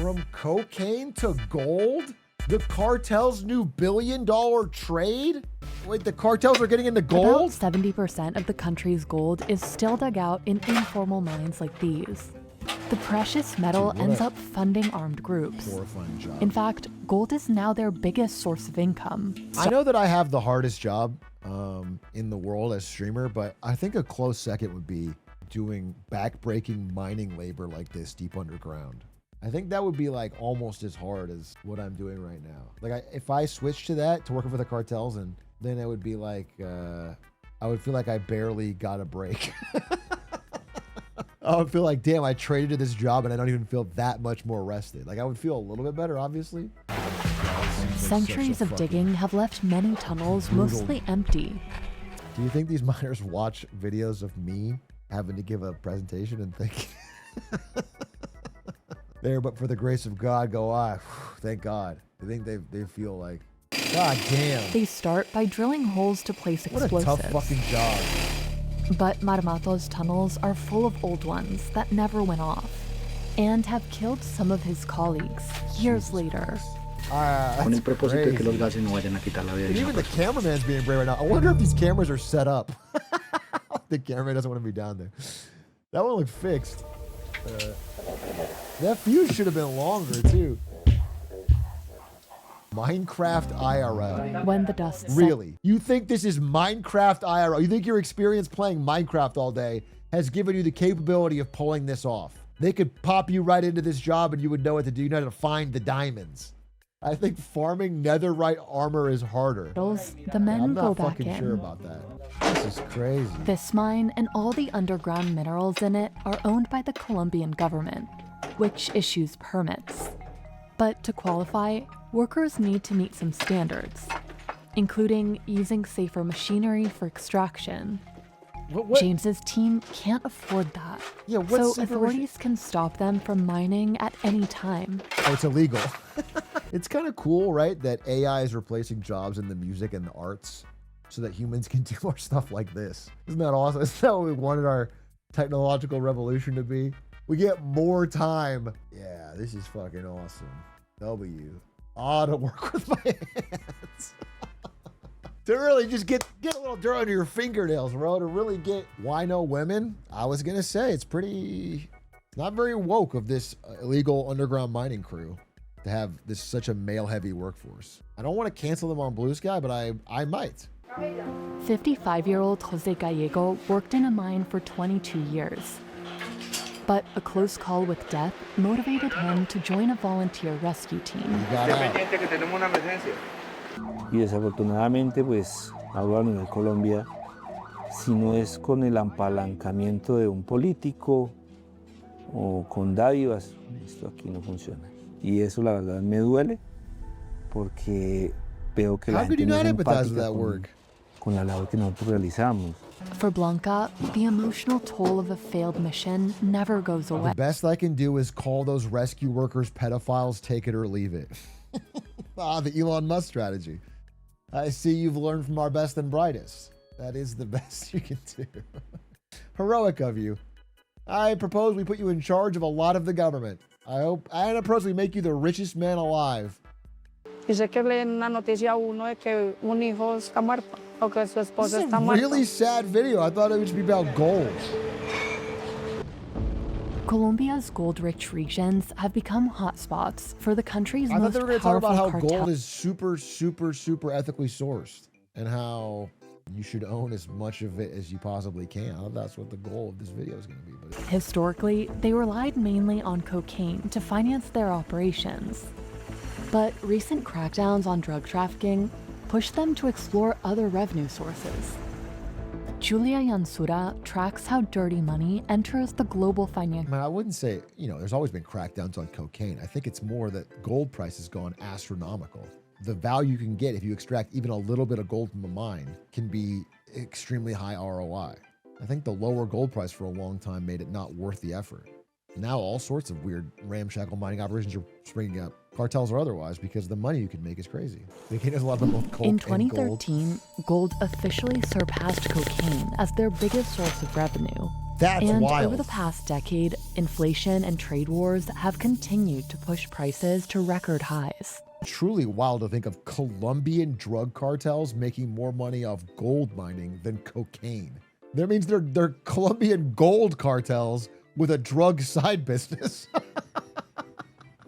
From cocaine to gold? The cartel's new billion-dollar trade? Wait, the cartels are getting into gold? About 70% of the country's gold is still dug out in informal mines like these. The precious metal ends up funding armed groups. Horrifying job. In fact, gold is now their biggest source of income. I know that I have the hardest job in the world as streamer, but I think a close second would be doing back-breaking mining labor like this deep underground. I think that would be like almost as hard as what I'm doing right now. Like if I switched to that, to working for the cartels, and then it would be like, I would feel like I barely got a break. I would feel like, damn, I traded to this job and I don't even feel that much more rested. Like I would feel a little bit better, obviously. Centuries of digging have left many tunnels mostly empty. Do you think these miners watch videos of me having to give a presentation and think, there, but for the grace of God, go I. Thank God. I think they feel like, God damn. They start by drilling holes to place explosives. What a tough fucking job. But Marmato's tunnels are full of old ones that never went off and have killed some of his colleagues years later. Even the cameraman's being brave right now. I wonder if these cameras are set up. The cameraman doesn't want to be down there. That one looked fixed. That fuse should have been longer too. Minecraft IRL. When the dust Really? You think this is Minecraft IRL? You think your experience playing Minecraft all day has given you the capability of pulling this off? They could pop you right into this job and you would know what to do. You know how to find the diamonds. I think farming netherite armor is harder. The men go back in. I'm not fucking sure about that. This is crazy. This mine and all the underground minerals in it are owned by the Colombian government, which issues permits. But to qualify, workers need to meet some standards, including using safer machinery for extraction. What? James's team can't afford that. Yeah, so authorities can stop them from mining at any time. Oh, it's illegal. It's kind of cool, right? That AI is replacing jobs in the music and the arts so that humans can do more stuff like this. Isn't that awesome? Isn't that what we wanted our technological revolution to be? We get more time. Yeah, this is fucking awesome. W. To work with my hands. To really just get a little dirt under your fingernails, bro. To really get wino women. I was gonna say it's not very woke of this illegal underground mining crew to have this such a male-heavy workforce. I don't want to cancel them on Blue Sky, but I might. 55-year-old Jose Gallego worked in a mine for 22 years. But a close call with death motivated him to join a volunteer rescue team. Y desafortunadamente, pues, hablan en Colombia, si no es con el apalancamiento de un político o con dádivas, esto aquí no funciona. Y eso la verdad me duele porque veo que la gente no es empática con la labor que nosotros realizamos. For Blanca, the emotional toll of a failed mission never goes away. The best I can do is call those rescue workers pedophiles, take it or leave it. The Elon Musk strategy. I see you've learned from our best and brightest. That is the best you can do. Heroic of you. I propose we put you in charge of a lot of the government. I propose we make you the richest man alive. Y sé que leen una noticia a uno de que un hijo está muerto o que su esposa está muerta. This is a really sad video. I thought it would just be about gold. Colombia's gold-rich regions have become hotspots for the country's most powerful cartel. I thought they were going to talk about how gold is super, super, super ethically sourced and how you should own as much of it as you possibly can. I thought that's what the goal of this video is going to be. But historically, they relied mainly on cocaine to finance their operations. But recent crackdowns on drug trafficking pushed them to explore other revenue sources. Julia Yansura tracks how dirty money enters the global financial... I wouldn't say, there's always been crackdowns on cocaine. I think it's more that gold price has gone astronomical. The value you can get if you extract even a little bit of gold from a mine can be extremely high ROI. I think the lower gold price for a long time made it not worth the effort. Now all sorts of weird ramshackle mining operations are springing up, cartels or otherwise, because the money you can make is crazy. There's a lot of both coke In and 2013, gold officially surpassed cocaine as their biggest source of revenue. That's And wild. over the past decade, inflation and trade wars have continued to push prices to record highs. Truly wild to think of Colombian drug cartels making more money off gold mining than cocaine. That means they're Colombian gold cartels with a drug side business.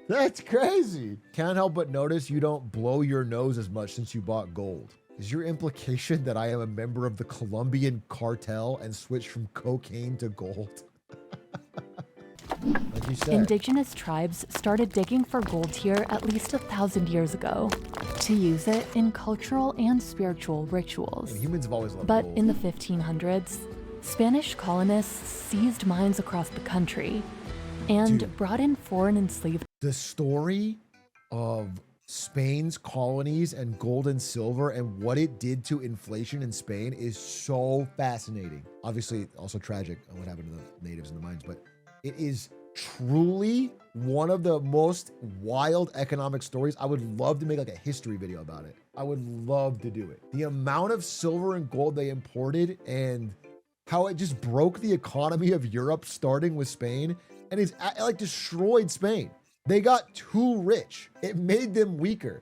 That's crazy. Can't help but notice you don't blow your nose as much since you bought gold. Is your implication that I am a member of the Colombian cartel and switched from cocaine to gold? Like you said. Indigenous tribes started digging for gold here at least 1,000 years ago to use it in cultural and spiritual rituals. And humans have always loved But gold. in the 1500s, Spanish colonists seized mines across the country and Dude. brought in foreign enslaved. The story of Spain's colonies and gold and silver and what it did to inflation in Spain is so fascinating. Obviously, also tragic on what happened to the natives in the mines, but it is truly one of the most wild economic stories. I would love to make like a history video about it. I would love to do it. The amount of silver and gold they imported and how it just broke the economy of Europe, starting with Spain, and it's like destroyed Spain. They got too rich. It made them weaker.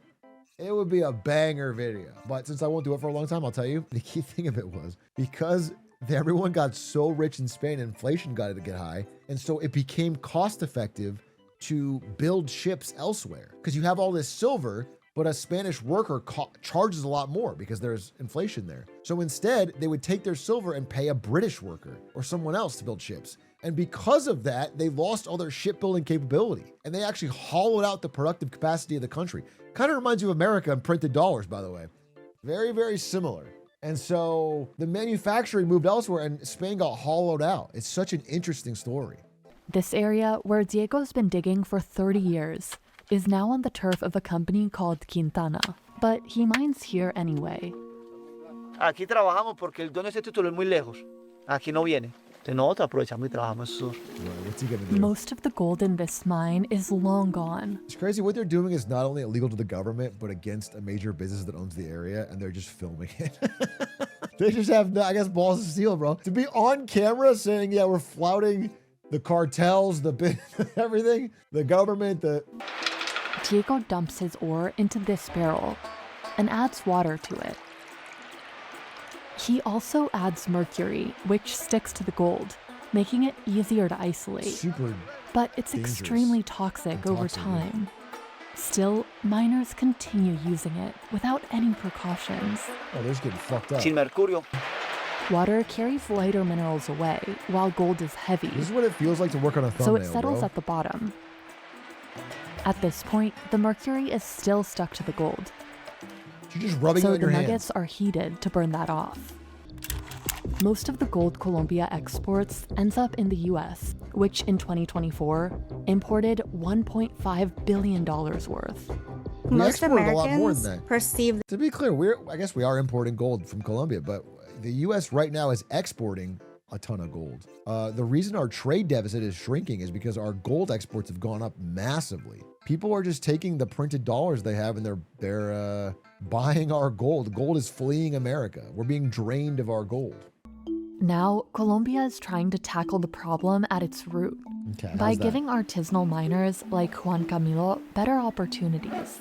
It would be a banger video. But since I won't do it for a long time, I'll tell you, the key thing of it was because everyone got so rich in Spain, inflation got to get high. And so it became cost effective to build ships elsewhere because you have all this silver, but a Spanish worker charges a lot more because there's inflation there. So instead, they would take their silver and pay a British worker or someone else to build ships. And because of that, they lost all their shipbuilding capability. And they actually hollowed out the productive capacity of the country. Kind of reminds you of America and printed dollars, by the way. Very, very similar. And so the manufacturing moved elsewhere and Spain got hollowed out. It's such an interesting story. This area, where Diego's been digging for 30 years, is now on the turf of a company called Quintana. But he mines here anyway. Aquí trabajamos porque el dueño de ese título es muy lejos. Aquí no viene. Entonces nosotros aprovechamos y trabajamos sur. What's he gonna do? Most of the gold in this mine is long gone. It's crazy. What they're doing is not only illegal to the government, but against a major business that owns the area, and they're just filming it. They just have, I guess, balls of steel, bro. To be on camera saying, yeah, we're flouting the cartels, everything, the government, Diego dumps his ore into this barrel and adds water to it. He also adds mercury, which sticks to the gold, making it easier to isolate. super. But it's dangerous extremely toxic and over toxic, yeah. time. Still, miners continue using it without any precautions. Oh, they're just getting fucked up. Sin mercurio. Water carries lighter minerals away, while gold is heavy, This is what it feels like to work on a so thumbnail, it settles bro. at the bottom. At this point, the mercury is still stuck to the gold, You're just rubbing it so in the your nuggets hands. are heated to burn that off. Most of the gold Colombia exports ends up in the US, which in 2024 imported $1.5 billion worth. We Most exported a lot more than Americans that. perceive To be clear, I guess we are importing gold from Colombia, but the U.S. right now is exporting a ton of gold. The reason our trade deficit is shrinking is because our gold exports have gone up massively. People are just taking the printed dollars they have and they're buying our gold. Gold is fleeing America. We're being drained of our gold. Now, Colombia is trying to tackle the problem at its root Okay, by how's that? giving artisanal miners like Juan Camilo better opportunities.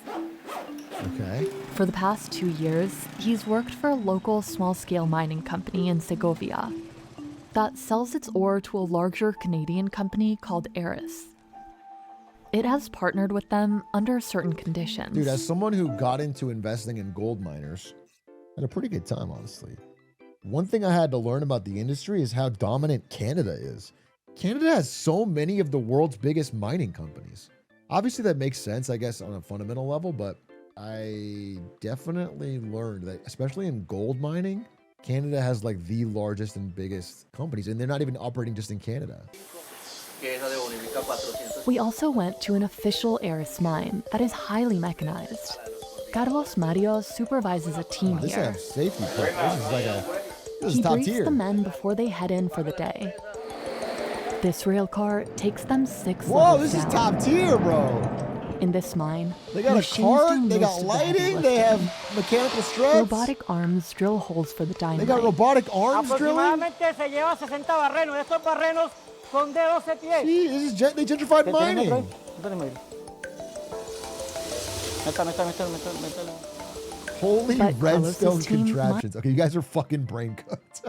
Okay. For the past 2 years, he's worked for a local small-scale mining company in Segovia that sells its ore to a larger Canadian company called Perils. It has partnered with them under certain conditions. Dude, as someone who got into investing in gold miners, had a pretty good time, honestly. One thing I had to learn about the industry is how dominant Canada is. Canada has so many of the world's biggest mining companies. Obviously, that makes sense, I guess, on a fundamental level, but I definitely learned that, especially in gold mining, Canada has like the largest and biggest companies, and they're not even operating just in Canada. We also went to an official Eris mine that is highly mechanized. Carlos Mario supervises a team This here. has safety kit. This is He top briefs tier. the men before they head in for the day. This rail car takes them 6 Whoa, levels this is down. top tier, bro. In this mine, They got a machines cart, do they got most of the heavy lighting, they lifting. have mechanical struts. Robotic arms drill holes for the They dynamite. got robotic arms drilling. Aproximadamente se lleva 60 barrenos. Estos barrenos son de 12 pies. See, this is they gentrified mining. Holy But redstone Carlos's team contraptions. Okay, you guys are fucking brain cooked.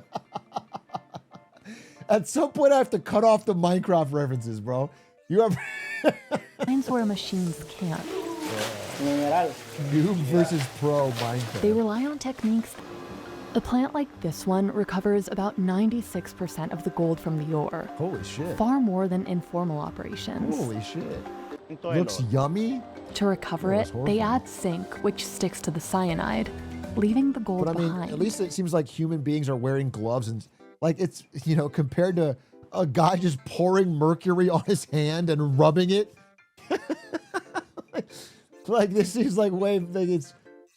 At some point, I have to cut off the Minecraft references, bro. You have Mines where machines can't. noob versus pro Minecraft. They rely on techniques. A plant like this one recovers about 96% of the gold from the ore, Holy shit. far more than informal operations. Holy shit. Looks yummy. To recover Oh, it, it's they horrifying. add zinc, which sticks to the cyanide, leaving the gold But I mean, behind. at least it seems like human beings are wearing gloves and like it's, you know, compared to a guy just pouring mercury on his hand and rubbing it. Like this seems like way like it's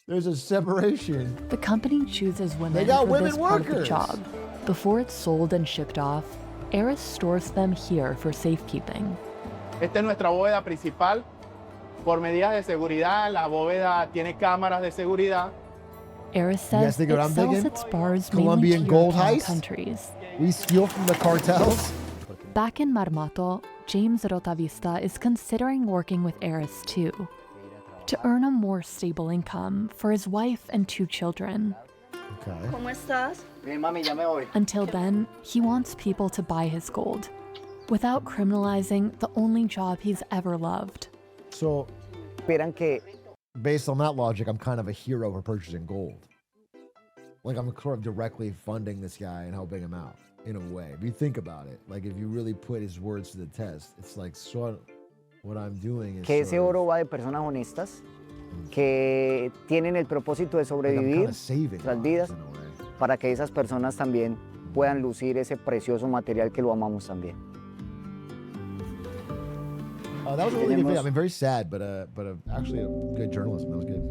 there's a separation. The company chooses women They got for women this part of the workers. job. Before it's sold and shipped off, Eris stores them here for safekeeping. Esta es nuestra bóveda principal. Por medidas de seguridad, la bóveda tiene cámaras de seguridad. Eris You guys says think it what I'm sells thinking? its bars Colombian mainly to gold European heist? countries. We steal from the cartels. Back in Marmato, James Rotavista is considering working with Eris too, to earn a more stable income for his wife and 2 children. Okay. ¿Cómo estás? Bien, mami, ya me voy. Until then, he wants people to buy his gold, without criminalizing the only job he's ever loved. So Esperan que based on that logic, I'm kind of a hero for purchasing gold. Like I'm sort of directly funding this guy and helping him out in a way. If you think about it, like if you really put his words to the test, it's like sort of what I'm doing is que ese sort of, oro va de personas honestas que tienen el propósito de like I'm sobrevivir kind of saving las vidas lives in a way. para que esas personas también puedan lucir ese precioso material que lo amamos también. That was a really good video. I Tenemos- mean, very sad, but actually good journalism. That was good.